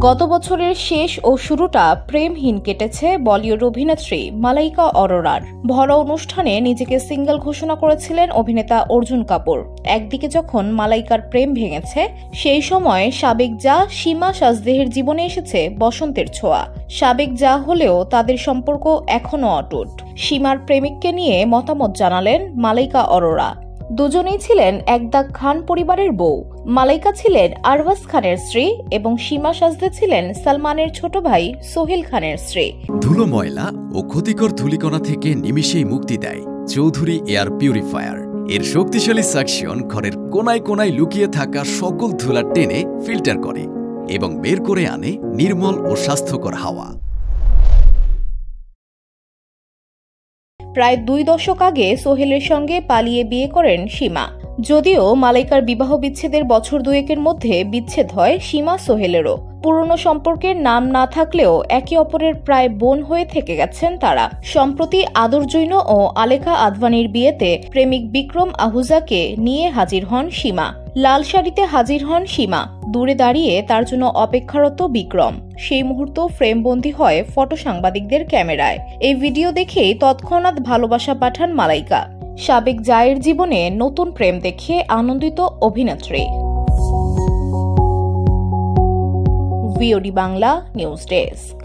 গত বছরের শেষ ও শুরুটা প্রেমহীন কেটেছে বলিউড অভিনেত্রী মালাইকা অরোরার। ভরা অনুষ্ঠানে নিজেকে সিঙ্গেল ঘোষণা করেছিলেন অভিনেতা অর্জুন কাপুর। একদিকে যখন মালাইকার প্রেম ভেঙেছে, সেই সময় সাবেক জা সীমা সাজদেহের জীবনে এসেছে বসন্তের ছোঁয়া। সাবেক জা হলেও তাদের সম্পর্ক এখনও অটুট। সীমার প্রেমিককে নিয়ে মতামত জানালেন মালাইকা অরোরা। দুজনেই ছিলেন একদাগ খান পরিবারের বউ। মালাইকা ছিলেন আরবাজ খানের স্ত্রী এবং সীমা সাজদে ছিলেন সালমানের ছোট ভাই সোহেল খানের স্ত্রী। ধুলো, ময়লা ও ক্ষতিকর ধূলিকণা থেকে নিমিষেই মুক্তি দেয় চৌধুরী এয়ার পিউরিফায়ার। এর শক্তিশালী সাকশন ঘরের কোনায় কোনায় লুকিয়ে থাকা সকল ধুলা টেনে ফিল্টার করে এবং বের করে আনে নির্মল ও স্বাস্থ্যকর হাওয়া। প্রায় 2 দশক আগে সোহেলের সঙ্গে পালিয়ে বিয়ে করেন সীমা। যদিও মালাইকার বিবাহ বিচ্ছেদের বছর দুয়েকের মধ্যে বিচ্ছেদ হয় সীমা সোহেলেরও। পুরনো সম্পর্কের নাম না থাকলেও একে অপরের প্রায় বোন হয়ে থেকে গেছেন তারা। সম্প্রতি আদর জৈন ও আলেখা আদভানির বিয়েতে প্রেমিক বিক্রম আহুজাকে নিয়ে হাজির হন সীমা। লাল শাড়িতে হাজির হন সীমা। দূরে দাঁড়িয়ে তার জন্য অপেক্ষারত বিক্রম। সেই মুহূর্ত ফ্রেমবন্দি হয় ফটো সাংবাদিকদের ক্যামেরায়। এই ভিডিও দেখেই তৎক্ষণাৎ ভালোবাসা পাঠান মালাইকা। সাবেক জায়ের জীবনে নতুন প্রেম দেখে আনন্দিত অভিনেত্রী। VOD Bangla news desk.